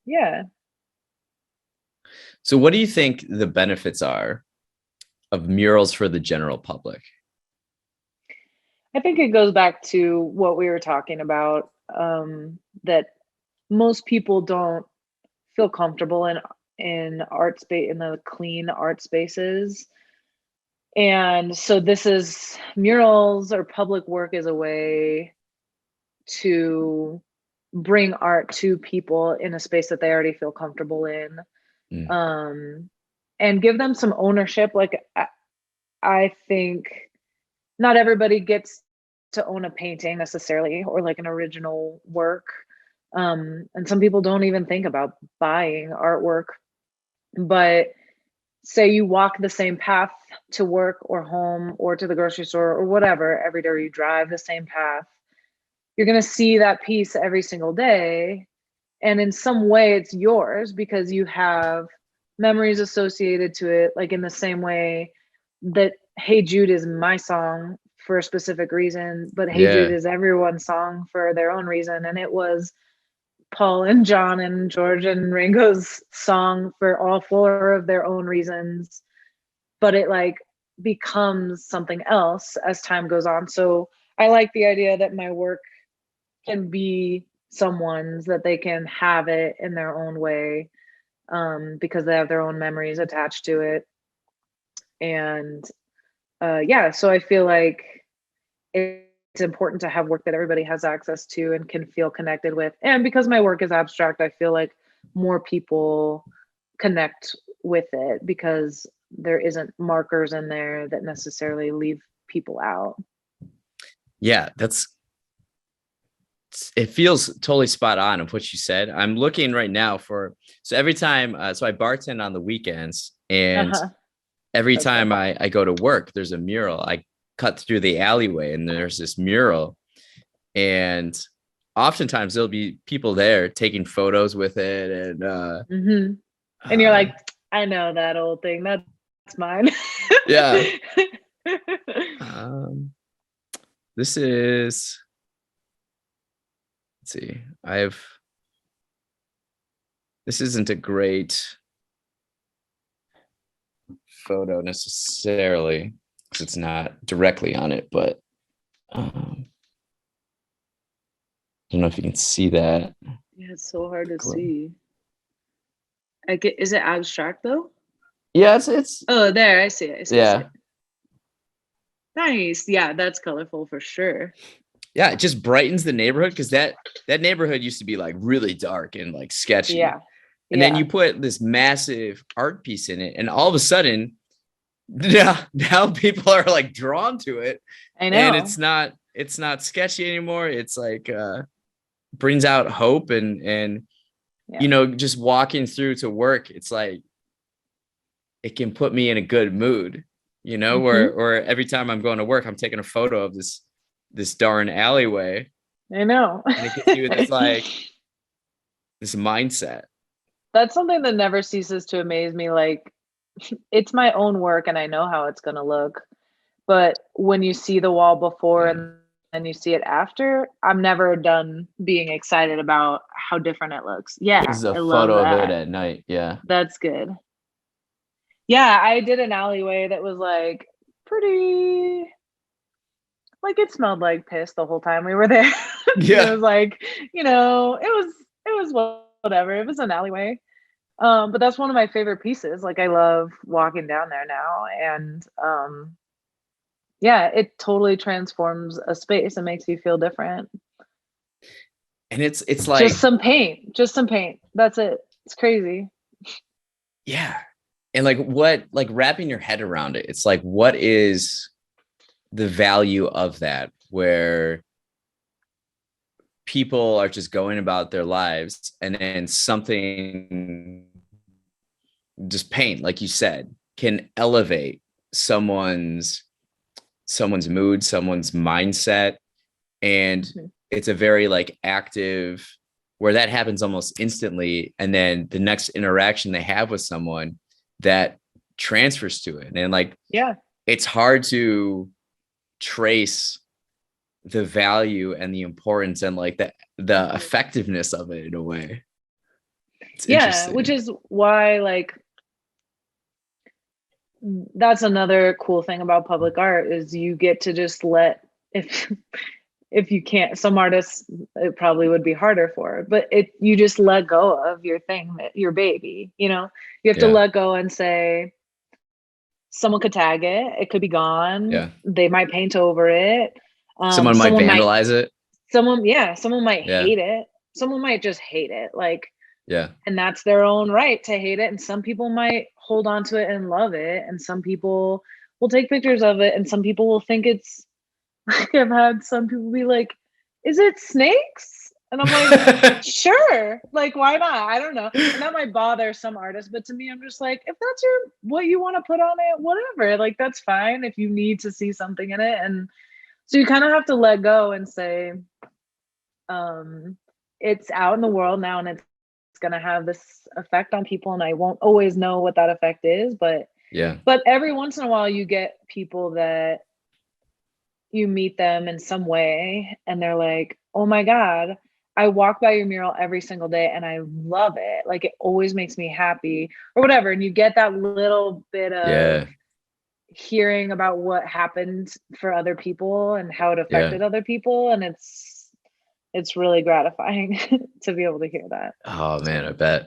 Yeah. So what do you think the benefits are of murals for the general public? I think it goes back to what we were talking about, that most people don't feel comfortable in art space in the clean art spaces. And so this is murals or public work is a way to bring art to people in a space that they already feel comfortable in. Mm. Um and give them some ownership. Like I think not everybody gets to own a painting necessarily or like an original work. And some people don't even think about buying artwork. But say you walk the same path to work or home or to the grocery store or whatever every day, or you drive the same path, you're going to see that piece every single day. And in some way, it's yours because you have memories associated to it, like in the same way that Hey Jude is my song for a specific reason, but Hey Jude Yeah. is everyone's song for their own reason. And it was Paul and John and George and Ringo's song for all four of their own reasons, but it like becomes something else as time goes on. So I like the idea that my work can be someone's, that they can have it in their own way, because they have their own memories attached to it. And yeah, so I feel like it's important to have work that everybody has access to and can feel connected with. And because my work is abstract, I feel like more people connect with it because there isn't markers in there that necessarily leave people out. Yeah, that's it feels totally spot on of what you said. I'm looking right now for so every time so I bartend on the weekends and Uh-huh. every That's fun. time I go to work, there's a mural. I cut through the alleyway and there's this mural. And oftentimes there'll be people there taking photos with it. And Hmm. And you're uh like, I know that old thing. That's mine. yeah. Um this is let's see. I've this isn't a great photo necessarily because it's not directly on it, but I don't know if you can see that. Yeah, it's so hard to see. I get, is it abstract though? Yeah, it's Oh, there, I see it. I see it. I see yeah. it. Nice. Yeah, that's colorful for sure. Yeah, it just brightens the neighborhood because that neighborhood used to be like really dark and like sketchy. Yeah. And then Yeah. you put this massive art piece in it, and all of a sudden, now people are like drawn to it, I and know. it's not sketchy anymore. It's like brings out hope and Yeah. just walking through to work, it's like it can put me in a good mood, Hmm. where every time I'm going to work, I'm taking a photo of this darn alleyway, I know. and it gets you this like this mindset. That's something that never ceases to amaze me. Like, it's my own work and I know how it's going to look. But when you see the wall before Yeah. and then you see it after, I'm never done being excited about how different it looks. This Yeah, is a I love photo of it that. at night. Yeah. That's good. Yeah, I did an alleyway that was like pretty, like it smelled like piss the whole time we were there. And it Yeah. was like, it was whatever. It was an alleyway. But that's one of my favorite pieces. Like I love walking down there now. And yeah, it totally transforms a space and makes you feel different. And it's Just like, some paint. Just some paint. That's it. It's crazy. yeah. And like what like wrapping your head around it. It's like what is the value of that where people are just going about their lives and then something just paint like you said can elevate someone's mood, someone's mindset, and Mhm. it's a very like active where that happens almost instantly, and then the next interaction they have with someone that transfers to it, and like Yeah. it's hard to trace the value and the importance and like the effectiveness of it in a way. It's Yeah, which interesting. is why like that's another cool thing about public art is you get to just let if if you can't, some artists it probably would be harder for, but it you just let go of your thing, your baby, you know. You have to Yeah. let go and say someone could tag it, it could be gone, Yeah. they might paint over it, Someone might someone might vandalize it. someone might Yeah. hate it, someone might just hate it, like, Yeah. and that's their own right to hate it, and some people might hold on to it and love it, and some people will take pictures of it, and some people will think it's like, I've had some people be like, "Is it snakes?" And I'm like, "Sure, like, why not?" I don't know, and that might bother some artists, but to me, I'm just like, if that's your what you wanna put on it, whatever, like, that's fine if you need to see something in it, and so you kinda have to let go and say, um, "It's out in the world now, and it's gonna have this effect on people, and I won't always know what that effect is, Yeah. but every once in a while, you get people that you meet them in some way and they're like, "Oh my god, I walk by your mural every single day and I love it. Like it always makes me happy," or whatever. And you get that little bit of Yeah. hearing about what happened for other people and how it Yeah. affected other people. And it's really gratifying to be able to hear that. Oh man, I bet.